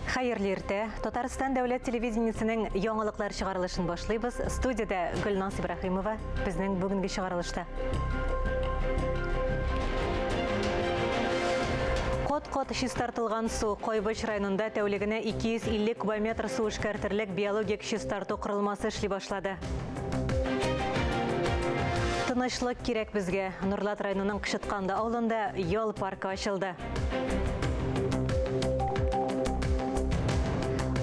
Хайырлы ирте. Татарстан дәүләт телевидениесенең яңалыклар чыгарылышын башлыйбыз. Студияда Гөлнас Ибрахимова безнең бүгенге чыгарылышта. Кот-кот чистартылган су Койбыч районында тәүлегенә 250 кубометр су эшкәртерлек биологик чистарту корылмасы эшли башлады. Тынычлык кирәк безгә. Нурлат районының Кышытканда авылында ял паркы ачылды.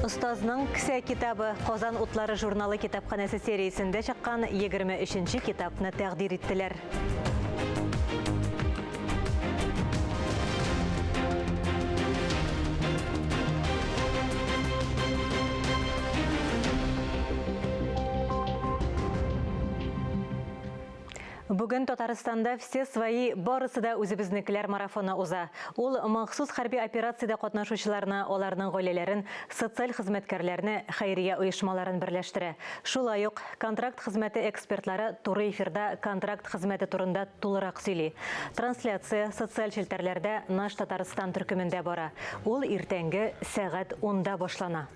Устазның кісә китабы Казан утлары журналы китапханәсе сериясендә чыккан 23-нче китапны тәкъдир иттеләр. Бүген Татарстанда все свои барысы да үзебезнекеләр марафоны уза. Ул махсус хәрби операциядә катнашучыларны, аларның гаиләләрен, социаль хезмәткәрләрне, хәйрия оешмаларын берләштерә. Шулай ук контракт хезмәте экспертлары туры эфирда контракт хезмәте турында тулырак сөйли. Трансляция социаль челтәрләрдә Наш Татарстан төркемендә бара. Ул иртәнге сәгать 10-да башлана.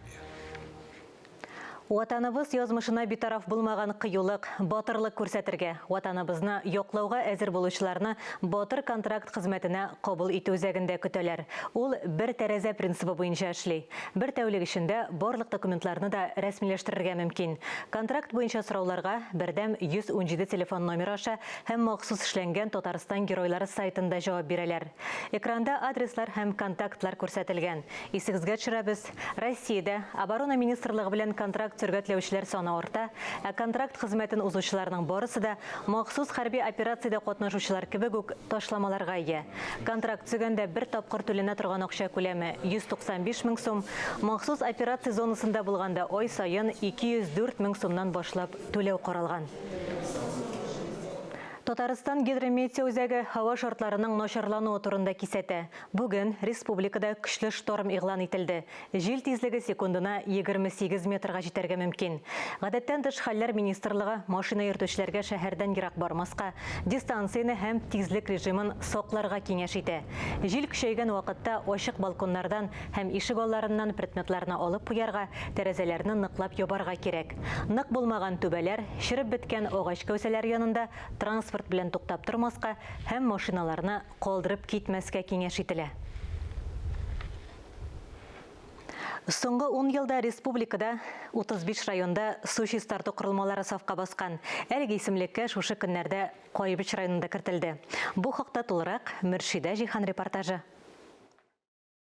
Ватаныбыз язмышына битараф булмаган кыюлык, батырлык күрсәтергә, ватаныбызны яклауга әзер булучыларны батыр контракт хезмәтенә кабул итү үзәгендә көтәләр. Ул бер тәрәзә принципы буенча эшли. Бер тәүлек эчендә барлык документларны да рәсмиләштерергә мөмкин. Контракт буенча сорауларга бердәм 117 телефон номеры аша һәм махсус эшләнгән Татарстан геройлары сайтында җавап бирәләр. Экранда адреслар һәм контактлар күрсәтелгән. Исегезгә төшерәбез. Россиядә оборона министрлыгы белән контракт сөргәтләүчеләр саны арта, ә контракт хезмәтен узучыларның барысы да махсус хәрби операциядә катнашучылар кебек үк ташламаларга ия. Контракт төзегәндә бер тапкыр түләнә торган акча күләме 195 мең сум, махсус операция зонасында булганда ай сайын 204 мең сумнан башлап түләү каралган. Татарстан гидрометео үзәге һава шартларының начарлануы турында кисәтә. Бүген республикада көчле шторм игълан ителде. Җил тизлеге секундына 28 метрга җитәргә мөмкин. Гадәттән тыш хәлләр министрлыгы машина йөртүчеләргә шәһәрдән ерак бармаска, дистанцияны һәм тизлек режимын сакларга киңәш итә. Җил көчәйгән вакытта ачык балконнардан һәм ишек алларыннан предметларны алып куярга, тәрәзәләрне ныклап ябарга кирәк. Нык булмаган түбәләр, чиреп беткән агач кәүсәләр янында транспорт белән туктап тормаска һәм машиналарны калдырып китмәскә киңәш ителә. Соңгы 10 елда республикада 35 районда су чистарту корылмалары сафка баскан. Әлеге исемлеккә шушы көннәрдә Койбыч районында кертелде. Бу хакта тулырак Мөршидә Җиһан репортажы.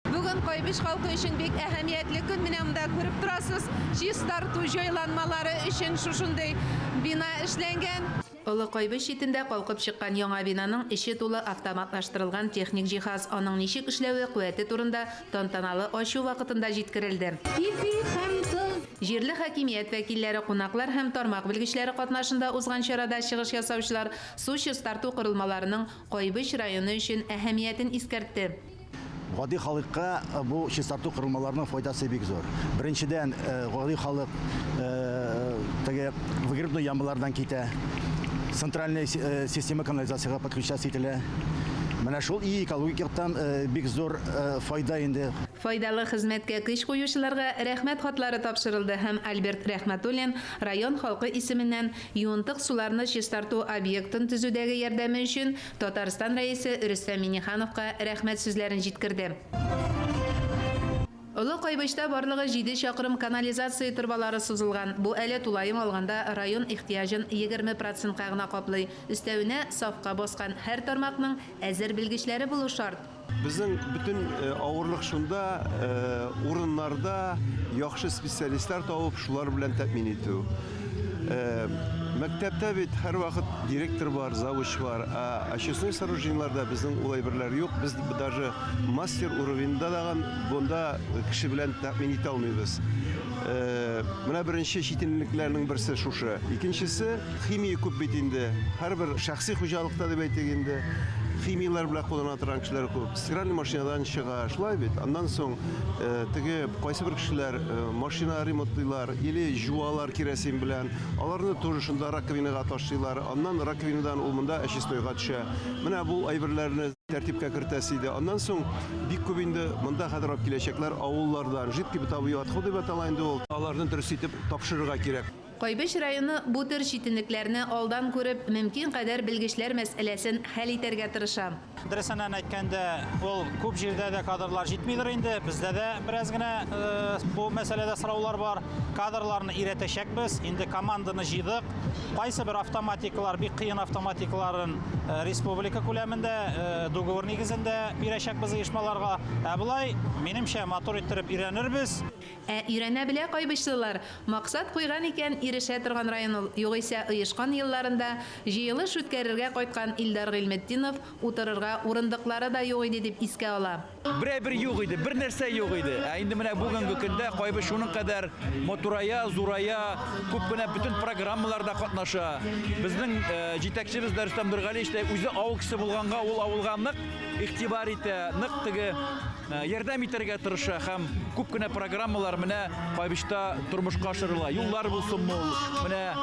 Бүген Койбыч халкы өчен бик әһәмиятле көн менән монда күреп торасыз. Чистарту җайланмалары өчен шушындай бина эшләнгән. Олы Койбыч читендә калкып чыккан яңа бинаның эче тулы автоматлаштырылган техник җиһаз, аның ничек эшләве куәте турында тантаналы ачу вакытында җиткерелде. Җирле хакимият вәкилләре, кунаклар һәм тармак белгечләре катнашында узган чарада чыгыш ясаучылар су чистарту корылмаларының Койбыч районы өчен әһәмиятен искәртте. Гади халыкка бу чистарту корылмаларының файдасы бик зур. Беренчедән, гади халык выгребной ямалардан китә. Центральная система канализацияга подключаться ителә. Менә шул и экологиятан бик зур файда инде. Файдалы хезмәткә көч куючыларга рәхмәт хатлары тапшырылды һәм Альберт Рәхмәтуллин район халкы исеменнән юынтык суларны чистарту объектын төзүдәге ярдәме өчен Татарстан рәисе Рөстәм Миңнехановка рәхмәт сүзләрен җиткерде. Олы Койбычта барлыгы 7 чакрым канализация торбалары сузылган. Бу әле тулайым алганда район ихтияҗын 20%-ка гына каплый. Өстәвенә сафка баскан һәр тармакның әзер белгечләре булу шарт. Безнең бөтен авырлык шунда, урыннарда яхшы специалистлар табып, шулар белән тәэмин итү. Мәктәптә бит һәр вакыт директор бар, завуч бар, а очистной сооружениеларда безнең улай берләр юк. Без даже мастер уровеньда даган бунда кеше белән тәэмин итә алмыйбыз. Менә беренче читенлекләрнең берсе шушы. Икенчесе химия күп бит инде. Һәрбер шәхси хуҗалыкта дип әйтик инде. химиялар белән куллана торган кешеләр күп. Стиральный машинадан чыга, шулай бит. Аннан соң теге кайсы бер кешеләр машина ремонтлыйлар или жуалар керосин белән. Аларны тоже шунда раковинага ташлыйлар. Аннан раковинадан ул монда очистойга төшә. Менә бу әйберләрне тәртипкә кертәсе иде. Аннан соң бик күп инде монда хәзер алып киләчәкләр авыллардан. Жидкий бытовой отходы дип атала инде ул. Аларны дөрес итеп тапшырырга кирәк. Кайбыш районы бу төр читенлекләрне алдан күреп, мөмкин кадәр белгечләр мәсьәләсен хәл итәргә тырыша. Дөресен әйткәндә, ул күп җирдә дә кадрлар җитмидер инде. Бездә дә бераз гына бу мәсьәләдә сораулар бар. Кадрларны өйрәтәчәкбез. Инде команданы җыйдык. Кайсы бер автоматикалар, бик кыен автоматикаларын республика күләмендә договор нигезендә бирәчәкбез оешмаларга. Булай, минемчә, мотор иттереп өйрәнербез. Өйрәнә белә кайбышлылар. Максат куйган икән ирешә торган район ул. Югыйсә оешкан елларында җыелыш үткәрергә кайткан Илдар Гыйлметдинов утырырга урындыклары да юк иде дип искә ала. Бер юк иде, бер нәрсә юк иде. Инде менә бүгенге көндә кайбы шуның кадәр моторая, зурая, күп кенә бөтен программаларда катнаша. Безнең җитәкчебез Рөстәм Нургалиев үзе авыл кеше булганга, ул авылга нык игътибар итә, нык теге ярдәм итәргә тырыша һәм күп кенә программалар менә кайбышта тормышка ашырыла. Юллар булсынмы ул, менә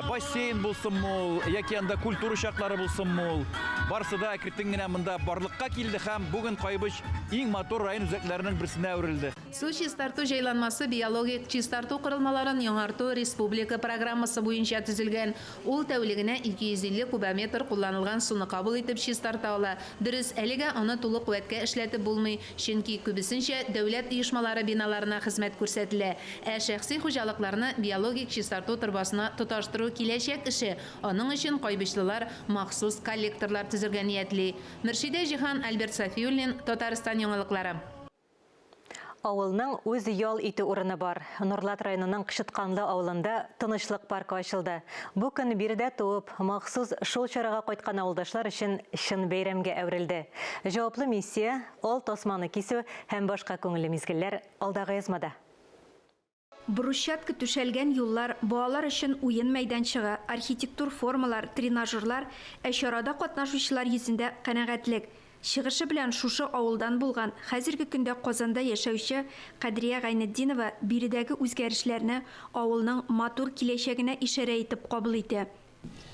бассейн булсынмы ул, яки анда культура шартлары булсынмы ул. Барсы да әкреттен генә монда барлыкка килде һәм бүген кайбыш иң матур район үзәкләренең берсенә әверелде. Су чистарту җайланмасы биологик чистарту корылмаларын яңарту республика программасы буенча төзелгән. Ул тәүлегенә 250 кубометр кулланылган суны кабул итеп чистарта ала. Дөрес, әлегә аны тулы куәткә эшләтеп булмый, чөнки күбесенчә дәүләт оешмалары биналарына хезмәт күрсәтелә. Шәхси хуҗалыкларны биологик чистарту торбасына тоташтыру киләчәк эше. Аның өчен кайбышлылар махсус коллекторлар төзергә ниятли. Мөршидә Җиһан, Альберт Сафиуллин, Татарстан яңалыклары. Авылның үз ял итү урыны бар. Нурлат районының Кышытканлы авылында тынычлык паркы ачылды. Бу көн биредә туып, махсус шул чарага кайткан авылдашлар өчен чын бәйрәмгә әверелде. Җаваплы миссия, ал тасманы кисү һәм башка күңелле мизгелләр алдагы язмада. Брусчатка түшәлгән юллар, балалар өчен уен мәйданчыгы, архитектур формалар, тренажерлар, чарада катнашучылар йөзендә канәгатьлек. Чыгышы белән шушы авылдан булган, хәзерге көндә Казанда яшәүче Кадрия Гайнетдинова биредәге үзгәрешләрне авылның матур киләчәгенә ишарә итеп кабул итә.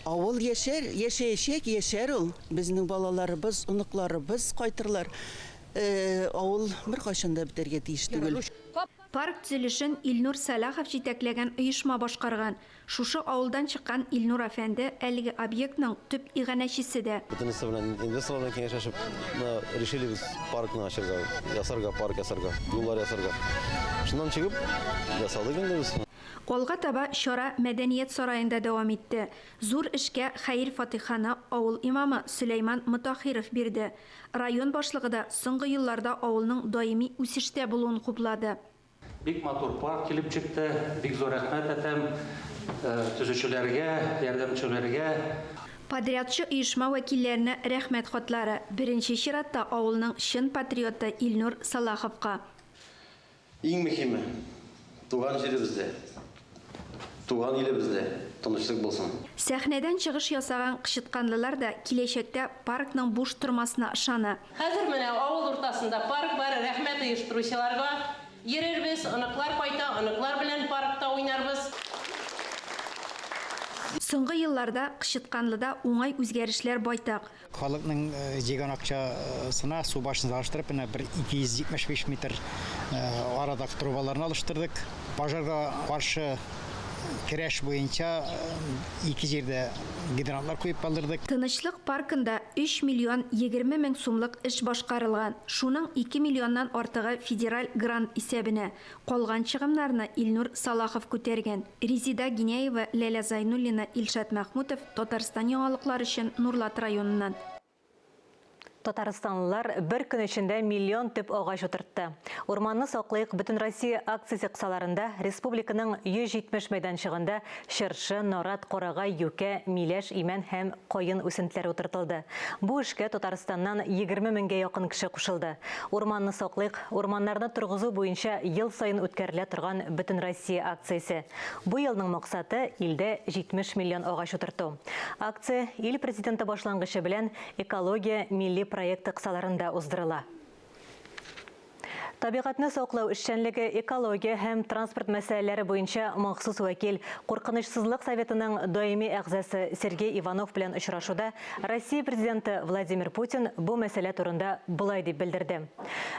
Авыл яшәр ул. Безнең балаларыбыз, оныкларыбыз кайтырлар. Авыл бер кайчанда бетәргә тиеш түгел. Парк төзелешен Илнур Салахов җитәкләгән оешма башкарган. Шушы авылдан чыккан Илнур әфәнде әлеге объектның төп иганәчесе дә. Бөтенесе белән инвесторлар киңәшләшеп, решили без паркны ачырга, ясарга, парк ясарга, юллар ясарга. Шуннан чыгып, ясадык инде без. Алга таба чара Мәдәният сараенда дәвам итте. Зур эшкә хәйр фатиханы авыл имамы Сөләйман Мутахиров бирде. Район башлыгы да соңгы елларда авылның даими үсештә булуын хуплады. Бик матур парк килеп чыкты, бик зур рәхмәт әйтәм төзүчеләргә, ярдәмчеләргә. Подрядчы оешма вәкилләренә рәхмәт хатлары. Беренче чиратта авылның чын патриоты Илнур Салаховка. Иң мөһиме туган җиребездә, туган илебездә тынычлык булсын. Сәхнәдән чыгыш ясаган Кышытканлылар да киләчәктә паркның буш тормасына ышана. Хәзер менә авыл уртасында парк бар, рәхмәт оештыручыларга. Йөрербез, оныклар кайта, оныклар белән паркта уйнарбыз. Соңгы елларда Кышытканлыда уңай үзгәрешләр байтак. Халыкның җыйган акчасына су башын алыштырып, 275 метр арада трубаларны алыштырдык. Пожарга каршы көрәш буенча 2 җирдә гидрантлар куеп калдырдык. Тынычлык паркында 3 миллион 20 мең сумлык эш башкарылган. Шуның 2 миллионнан артыгы федераль грант исәбенә. Калган чыгымнарны Илнур Салахов күтәргән. Резида Гинеева, Ләлә Зайнуллина, Илшат Мәхмүтов, Татарстан яңалыклары өчен Нурлат районыннан. Татарстанлылар бір күн ішінде миллион төп ағаш отыртты. Урманны саклыйк бүтін Россия акциясы кысаларында республиканың 170 мәйданчығында шыршы, норат, қорағай, юке, милеш, имән һәм қойын үсінтлері отыртылды. Бу эшкә Татарстаннан 20 меңгә якын кеше кушылды. Урманны саклыйк, урманнарны тургызу буенча ел сайын үткәрелә торган бүтін Россия акциясы. Бу елның максаты илдә 70 миллион ағаш утырту. Акция ил президенты башлангычы белән экология милли проекты кысаларында уздырыла. Табиғатны саклау эшчәнлеге экология һәм транспорт мәсьәләләре буенча махсус вәкил Куркынычсызлык советының даими әгъзасы Сергей Иванов белән очрашуда Россия президенты Владимир Путин бу мәсьәлә турында булай дип белдерде.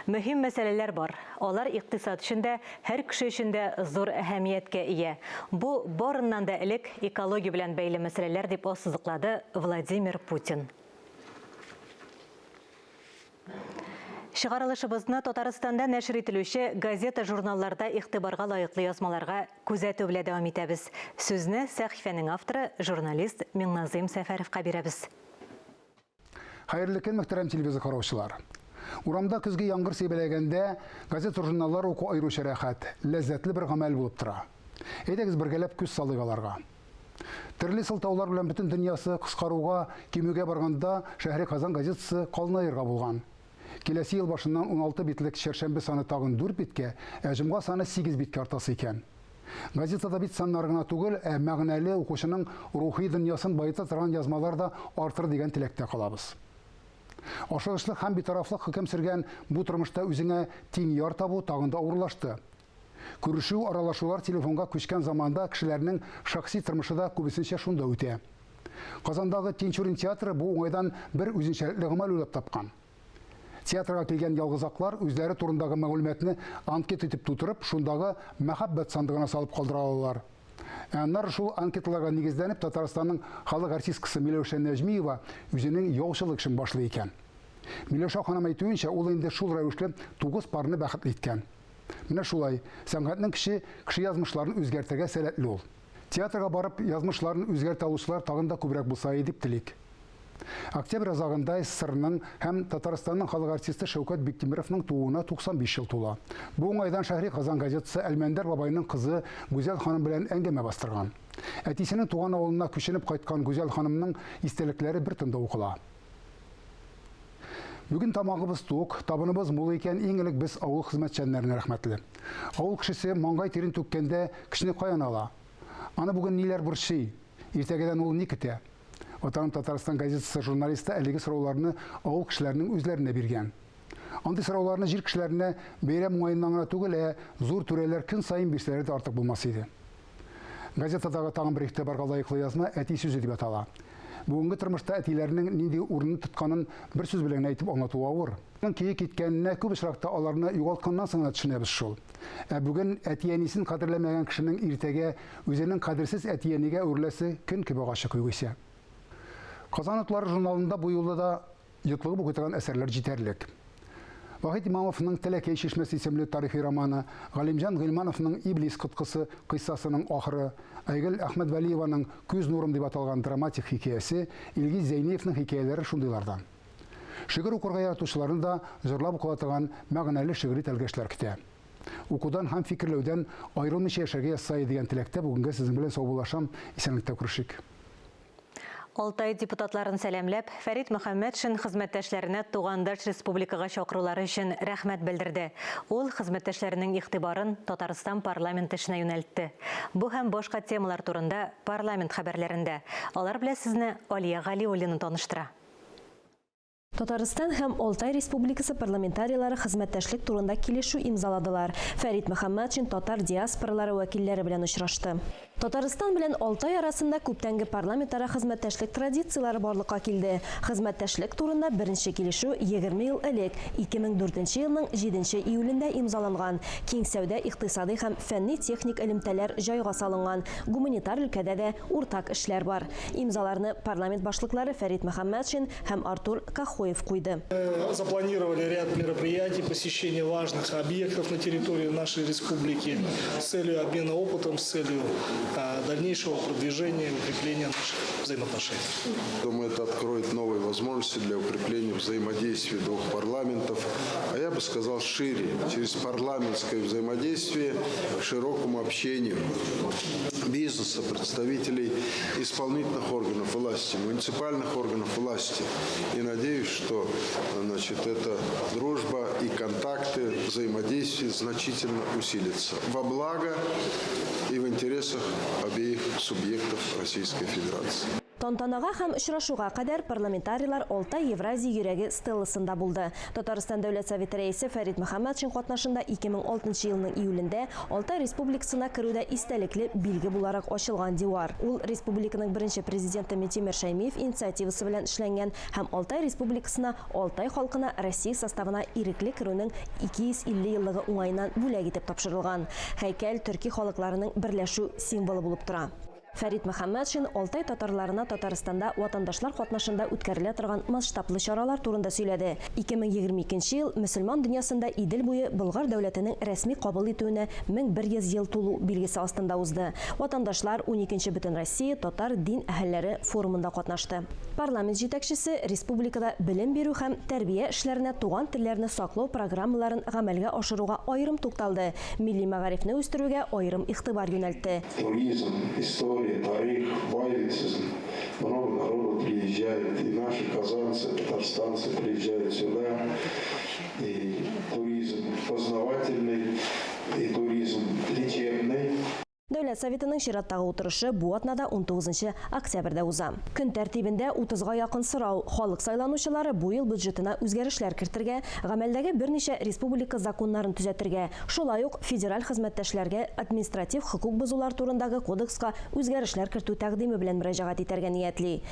Мөһим мәсьәләләр бар. Алар икътисад өчен һәр кеше өчен зур әһәмияткә ия. Бу барыннан да элек экология белән бәйле мәсьәләләр дип ассызыклады Владимир Путин. Чыгарылышыбызны Татарстанда нәшр ителүче газета журналларда игътибарга лайыклы язмаларга күзәтү белән дәвам итәбез. Сүзне сәхифәнең авторы журналист Миңназыйм Сәфәровка бирәбез. Хәерле көн, мөхтәрәм телевизор караучылар. Урамда көзге яңгыр сибеләгәндә газета журналлар уку айруча рәхәт, ләззәтле бер гамәл булып тора. Әйдәгез бергәләп күз салыйк аларга. Төрле сылтаулар белән бөтен дөньясы кыскаруга, кимүгә барганда Шәһри Казан газетасы калынаерга булган. Киләсе ел башыннан 16 битлек шәршәмбе саны тагын 4 биткә, җомга саны 8 биткә артасы икән. Газетада бит саннар гына түгел, мәгънәле укучының рухи дөньясын байыта торган язмалар да артыр дигән теләктә калабыз. Ашыгышлык һәм битарафлык хөкем сөргән бу тормышта үзеңә тиң яр табу тагын да авырлашты. Күрешү, аралашулар телефонга күчкән заманда кешеләрнең шәхси тормышы да күбесенчә шунда үтә. Казандагы Тинчурин театры бу уңайдан бер үзенчәлекле гамәл уйлап тапкан. Театрга килгән ялгызаклар үзләре турындагы мәгълүматны анкет итеп тутырып, шундагы мәхәббәт сандыгына салып калдыра алалар. Аннары шул анкетларга нигезләнеп Татарстанның халык артисткасы Миләүшә Нәҗмиева үзенең яучылык эшен башлый икән. Миләүшә ханым әйтүенчә, ул инде шул рәвешле 9 парны бәхетле иткән. Менә шулай, сәнгатьнең кеше язмышларын үзгәртергә сәләтле ул. Театрга барып язмышларын үзгәртә алучылар тагын да күбрәк булса дип телик. Октябрь азагында СССРның һәм Татарстанның халык артисты Шәүкәт Биктимировның тууына 95 ел тула. Бу уңайдан Шәһри Казан газетасы Әлмәндәр бабайның кызы Гүзәл ханым белән әңгәмә бастырган. Әтисенең туган авылына күченеп кайткан Гүзәл ханымның истәлекләре бер тында укыла. Бүген тамагыбыз тук, табыныбыз мул икән, иң элек без авыл хезмәтчәннәренә рәхмәтле. Авыл кешесе маңгай тирен түккәндә кешене каян ала? Аны бүген ниләр борчый? Иртәгәдән ул ни көтә? Ватан Татарстан газетасы журналисты әлеге сорауларны авыл кешеләренең үзләренә биргән. Андый сорауларны җир кешеләренә бәйрәм уңаеннан гына түгел, зур түрәләр көн сайын бирсәләр дә артык булмас иде. Газетадагы тагын бер игътибарга лаеклы язма әти сүзе дип атала. Бүгенге тормышта әтиләрнең нинди урынны тотканын бер сүз белән әйтеп аңлату авыр. Кие киткәненә күп очракта аларны югалтканнан соң төшенәбез шул. Бүген әти-әнисен кадерләмәгән кешенең иртәгә үзенең кадерсез әти-әнигә үрләсе көн кебек ачык югыйсә. Казан утлары журналында бу юлда да йотлыгып укытылган әсәрләр җитәрлек. Вахит Имамовның Тәләкәй чишмәсе исемле тарихи романы, Галимҗан Гыйльмановның Иблис кыткысы кыйссасының ахыры, Айгөл Әхмәтвәлиеваның Күз нурым дип аталган драматик хикәясе, Илгиз Зәйниевның хикәяләре шундыйлардан. Шигырь укырга яратучыларны да җырлап укытылган мәгънәле шигъри тәлгәшләр көтә. Укудан һәм фикерләүдән аерылмыйча яшәргә язса дигән теләктә бүгенгә сезнең белән саубуллашам, исәнлектә күрешик. Алтай депутатларын сәламләп, Фәрит Мөхәммәтшин хезмәттәшләренә тугандаш республикага чакырулары өчен рәхмәт белдерде. Ул хезмәттәшләренең игътибарын Татарстан парламент эшенә юнәлтте. Бу һәм башка темалар турында парламент хәбәрләрендә. Алар белән сезне Алия Галиуллина таныштыра. Татарстан һәм Алтай Республикасы парламентарийлары хезмәттәшлек турында килешү имзаладылар. Фәрит Мөхәммәтшин татар диаспоралары вәкилләре белән очрашты. Татарстан белән Алтай арасында күптәнге парламентара хезмәттәшлек традициялары барлыкка килде. Хезмәттәшлек турында беренче килешү 20 ел элек, 2004 елның 7 июлендә имзаланган. Киң сәүдә, икътисади һәм фәнни-техник элемтәләр җайга салынган. Гуманитар өлкәдә дә уртак эшләр бар. Имзаларны парламент башлыклары Фәрит Мөхәммәтшин һәм Артур Кахоев куйды. Запланировали ряд мероприятий, посещение важных объектов на территории нашей республики с целью обмена опытом, с целью дальнейшего продвижения и укрепления наших взаимоотношения. Думаю, это откроет новые возможности для укрепления взаимодействия двух парламентов, а я бы сказал шире, через парламентское взаимодействие к широкому общению бизнеса, представителей исполнительных органов власти, муниципальных органов власти. И надеюсь, что эта дружба и контакты, взаимодействие значительно усилится во благо и в интересах обеих субъектов Российской Федерации. Тантанаға һәм очрашуға кадәр парламентарийлар Алтай Евразия йөрәге стелласында булды. Татарстан Дәүләт Советы рәисе Фәрит Мөхәммәтшин катнашында 2006 елның июлендә Алтай Республикасына керүдә истәлекле билге буларак ачылган дивар. Ул республиканың беренче президенты Минтимер Шәймиев инициативасы белән эшләнгән һәм Алтай Республикасына, Алтай халкына Россия составына ирекле керүнең 250 еллыгы уңайыннан бүләк итеп тапшырылган. Һәйкәл төрки халыкларының берләшү символы булып тора. Фәрит Мөхәммәтшин Алтай татарларына Татарстанда ватандашлар катнашында үткәрелә торган масштаблы чаралар турында сөйләде. 2022 ел мөселман дөньясында Идел буе Болгар дәүләтенең рәсми кабул итүенә 1100 ел тулу билгесе астында узды. Ватандашлар 12-нче Бөтен Россия татар дин әһелләре форумында катнашты. Парламент җитәкчесе республикада белем бирү һәм тәрбия эшләренә туган телләрне саклау программаларын гамәлгә ашыруга аерым тукталды. Милли мәгарифне үстерүгә аерым игътибар юнәлтте. Тарих, баевицизм. Много народу приезжает, и наши казанцы, татарстанцы приезжают сюда. И туризм познавательный, и туризм лечебный. Дәүләт Советының чираттагы утырышы бу атнада 19 октябрьдә уза. Көн тәртибендә 30-га якын сорау, халык сайланучылары бу ел бюджетына үзгәрешләр кертергә, гамәлдәге берничә республика законнарын төзәтергә, шулай ук федераль хезмәттәшләргә административ хокук бозулар турындагы кодекска үзгәрешләр кертү тәкъдиме белән мөрәҗәгать итәргә ниятли.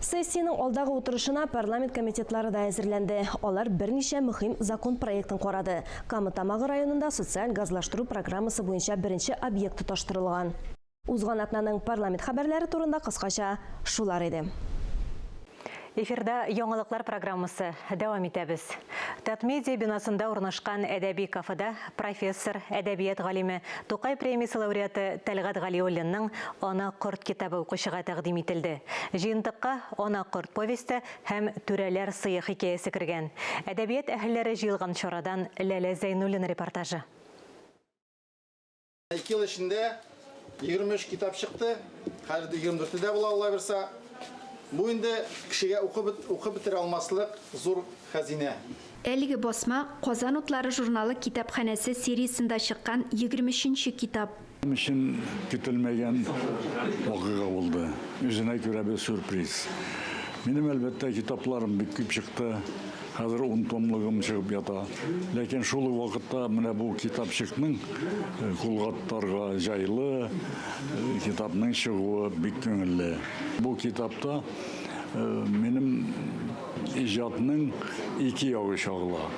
Сессияның алдагы утырышына парламент комитетлары да әзерләнде. Алар берничә мөһим закон проектын карады. Камытамагы районында социаль газлаштыру программасы буенча беренче объект тоташтырылган. Узган атнаның парламент хәбәрләре турында кыскача шулар иде. Эфирда яңалыклар программасы дәвам итәбез. Татмедиа бинасында урнашкан әдәби кафеда профессор, әдәбият галиме, Тукай премиясе лауреаты Тәлгат Галиуллинның «Ана корт» китабы укучыга тәкъдим ителде. Җыентыкка «Ана корт» повесте һәм «Түрәләр сые» хикәясе кергән. Әдәбият әһелләре җыелган чарадан Ләлә Зәйнуллина репортажы. 2 ел эчендә 23 китап чыкты. Хәзер 24-дә була Алла берсә. Бу инде кешегә укып бетерә алмаслык зур хәзинә. Әлеге басма Казан утлары журналы китапханәсе сериясендә чыккан 23-нче китап. Мишин көтелмәгән вакыйга булды. Үзенә күрә бер сюрприз. Минем әлбәттә китапларым бик күп чыкты. Хәзер 10 томлыгым чыгып ята. Ләкин шул вакытта менә бу китапчыкның кулгаттарга җайлы, китапның чыгуы бик күңелле. Бу китапта минем иҗатның 2 ягы чагыла.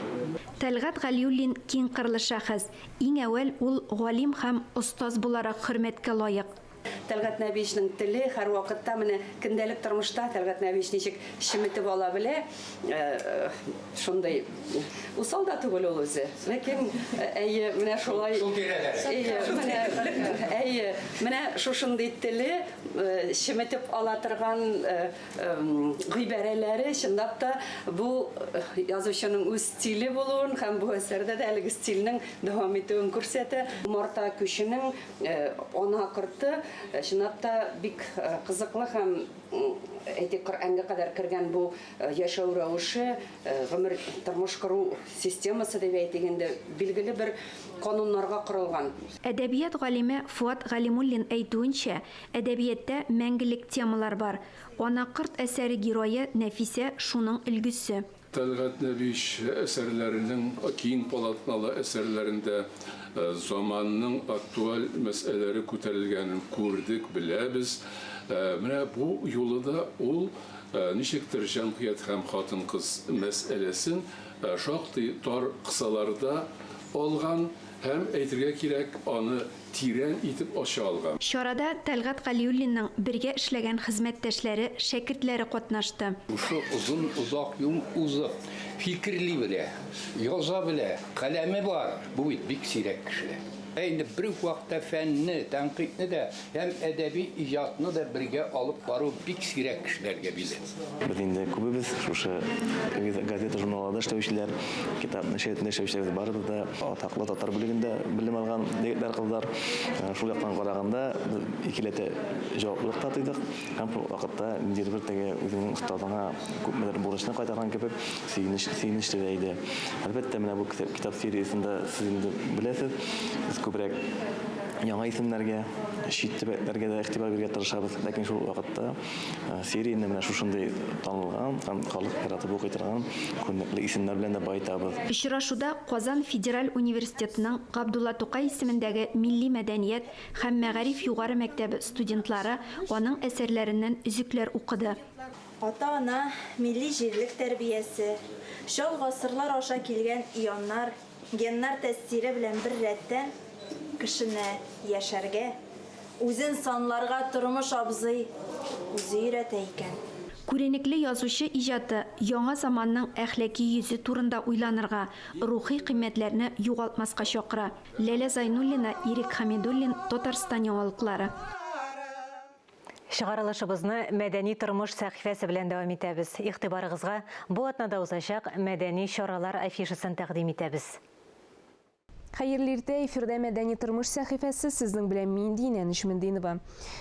Тәлгат Галиуллин киң кырлы шәхес. Иң әүвәл ул галим һәм остаз буларак хөрмәткә лаек. Тәлгат Нәбиевичнең теле һәр вакытта менә көндәлек тормышта Тәлгат Нәбиевич ничек шиметеп ала белә, шундай усал да түгел ул үзе. Ләкин әйе, менә шулай. Менә шушындый теле шиметеп ала торган гыйбарәләре чынлап та бу язучының үз стиле булуын һәм бу әсәрдә дә әлеге стильнең дәвам итүен күрсәтә. Марта күченең ана корты чынлап та бик кызыклы һәм әйтик Коръәнгә кадәр кергән бу яшәү рәвеше, гомер тормыш кору системасы дип әйтгәндә билгеле бер кануннарга корылган. Әдәбият галиме Фуат Галимуллин әйтүенчә, әдәбиятта мәңгелек темалар бар. Ана корт әсәре герое Нәфисә шуның өлгесе. Тәлгат Нәбиевич әсәрләренең киң палатлы әсәрләрендә заманның актуаль мәсьәләләре күтәрелгәнен күрдек, беләбез. Менә бу юлда ул ничектер җәмгыять һәм хатын-кыз мәсьәләсен шактый тар кысаларда алган һәм әйтергә кирәк, аны тирән итеп ача алган. Чарада Тәлгат Галиуллинның бергә эшләгән хезмәттәшләре, шәкертләре катнашты. Шу узын узак юл узып, фикерли белә, яза белә, каләме бар. Бу бит бик сирәк кеше. Әйні бір вақытта фәнні, тәнқидні де, һәм әдәби ижатны да бірге алып бару бик сирәк кешеләргә билет. Biz indi күбебез шушы газета журналларда эшләүчеләр, китап нәшриятында эшләүчеләр бар да, атаклы татар бүлегендә белем алган егетләр, кызлар. Шул яктан караганда икеләтә җаваплылык татыйдык. Һәм бу вакытта бер теге үзенең остазына күпмедер бурычны кайтарган кебек сөйнешле иде. Әлбәттә, менә бу китап сериясендә сез инде беләсез, без күбрәк яңа исемнәргә, чит төбәкләргә дә игътибар бирергә тырышабыз. Ләкин шул вакытта серияне менә шушындый танылган һәм халык яратып укый торган күренекле исемнәр белән дә байтабыз. Очрашуда Казан Федераль университетының Габдулла Тукай исемендәге Милли мәдәният һәм мәгариф югары мәктәбе студентлары аның әсәрләреннән үзекләр укыды. Ата-ана, милли җирлек тәрбиясе, шул гасырлар аша килгән ионнар, геннар тәэсире белән бер рәттән кешене яшәргә, үзен санларга тормыш абзый үзе өйрәтә икән. Күренекле язучы иҗаты яңа заманның әхлаки йөзе турында уйланырга, рухи кыйммәтләрне югалтмаска чакыра. Ләлә Зайнуллина, Ирек Хамидуллин, Татарстан яңалыклары. Шығарылышыбызны мәдәни тормыш сәхифәсе белән дәвам итәбез. Игътибарыгызга бу атнада узачак мәдәни чаралар афишасын тәкъдим итәбез. Хәерле иртә, эфирдә мәдәни тормыш сәхифәсе, сезнең белән мин Динә Нишмендинова.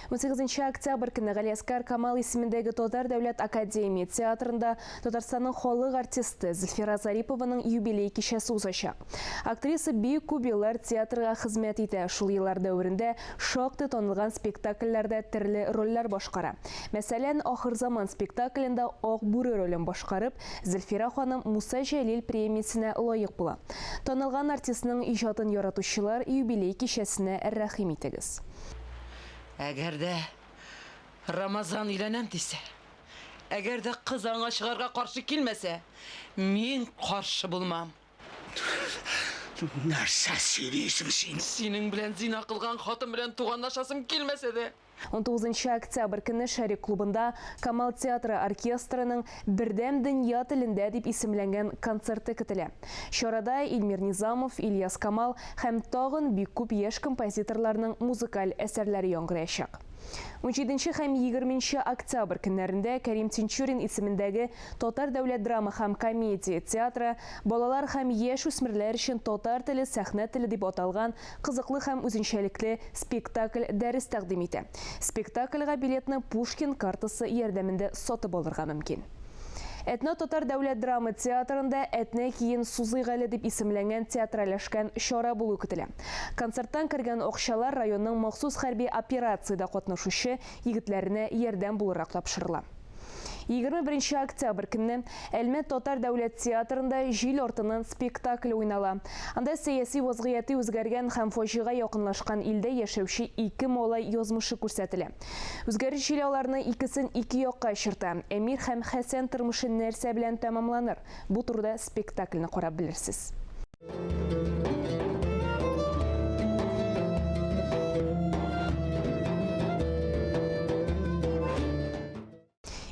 18 октябрь көнне Галиаскар Камал исемендәге Татар дәүләт академия театрында Татарстанның халык артисты Зөлфира Зарипованың юбилей кичәсе узачак. Актриса бик күп еллар театрга хезмәт итә. Шул еллар дәверендә шактый танылган спектакльләрдә төрле рольләр башкара. Мәсәлән, Ахыр заман спектаклендә Ак бүре ролен башкарып, Зөлфира ханым Муса Җәлил премиясенә лаек була. Танылган артистның ижатын яратучылар юбилей кичәсенә рәхим итегез. Әгәр дә Рамазан өйләнәм дисә, әгәр дә кыз аңа чыгарга каршы килмәсә, мин каршы булмам. Нәрсә сөйлисең син? Синең белән зина кылган хатын белән туганлашасым килмәсә дә. 19 октябрь көнне Шәрик клубында Камал театры оркестрының «Бердәм дөнья телендә» дип исемләнгән концерты көтелә. Чарада Илмир Низамов, Ильяс Камал һәм тагын бик күп яшь композиторларның музыкаль әсәрләре яңгыраячак. 17 һәм 20 октябрь көннәрендә Кәрим Тинчурин исемендәге Татар дәүләт драма һәм комедия театры балалар һәм яшь үсмерләр өчен татар теле, сәхнә теле дип аталган кызыклы һәм үзенчәлекле спектакль дәрес тәкъдим итә. Спектакльгә билетны Пушкин картасы ярдәмендә сатып алырга мөмкин. Этно Татар дәүләт драма театрында Этне киен Сузыйгали дип исемләнгән театралешкән чара булу көтелә. Концерттан кергән акчалар районның махсус хәрби операцияда катнашучы егетләренә ярдәм буларак тапшырыла. 21 октябрь көнне Әлмәт Татар дәүләт театрында Җил артыннан спектакль уйнала. Анда сәяси вазгыяты үзгәргән һәм фаҗига якынлашкан илдә яшәүче 2 малай язмышы күрсәтелә. Үзгәреш җилаларны икесен ике якка очырта. Әмир һәм Хәсән тормышы нәрсә белән тәмамланыр? Бу турыда спектакльне карап белерсез.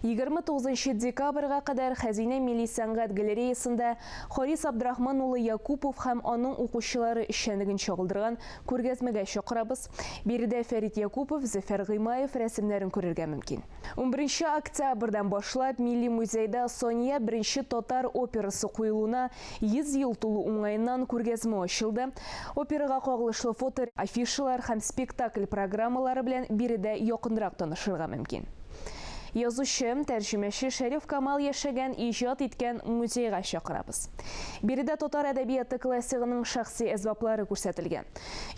29 декабрьгә кадәр Хәзинә милли сәнгать галереясында Харис Абдрахман улы Якупов һәм аның укучылары эшчәнлеген чагылдырган күргәзмәгә чакырабыз. Биредә Фәрит Якупов, Зәфәр Гыймаев рәсемнәрен күрергә мөмкин. 11 октябрьдән башлап Милли музейда Сония беренче татар операсы куелуына 100 ел тулу уңаеннан күргәзмә ачылды. Операга кагылышлы фото, афишалар һәм спектакль программалары белән биредә якынрак танышырга мөмкин. Язучы, тәрҗемәче Шәриф Камал яшәгән, иҗат иткән музейга чакырабыз. Биредә татар әдәбияты классигының шәхси әсбаплары күрсәтелгән.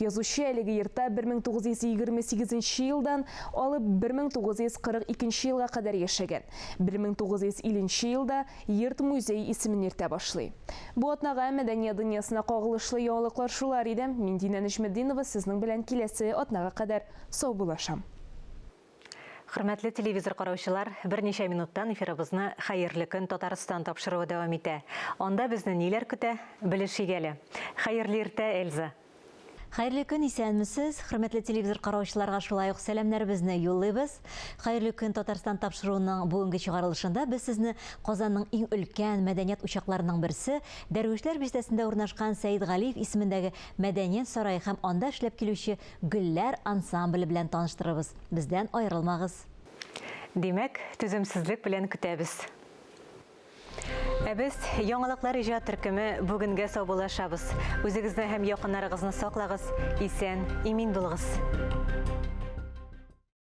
Язучы әлеге йортта 1928 елдан алып 1942 елга кадәр яшәгән. 1950 елда йорт музей исемен йөртә башлый. Бу атнага мәдәният дөньясына кагылышлы яңалыклар шулар иде. Мин Динә Нишмендинова сезнең белән киләсе атнага кадәр сау булашам. Хөрмәтле телевизор караучылар, берничә минуттан эфирыбызны Хәерле көн Татарстан тапшыруы дәвам итә. Анда безне ниләр көтә, белешик әле. Хәерле иртә, Эльза. Хәерле көн, исәнмесез? Хөрмәтле телевизор караучыларга шулай ук сәламнәребезне юллыйбыз. Хәерле көн Татарстан тапшыруының бүгенге чыгарылышында без сезне Казанның иң өлкән мәдәният учакларының берсе Дәрвишләр бистәсендә урнашкан Сәйид Галиев исемендәге Мәдәният сарае һәм анда эшләп килүче Гөлләр ансамбле белән таныштырабыз. Бездән аерылмагыз. Димәк, түземсезлек белән көтәбез. Без яңалыклар иҗат төркеме бүгенгә саубуллашабыз. Үзегезне һәм якыннарыгызны саклагыз, исән, имин булыгыз.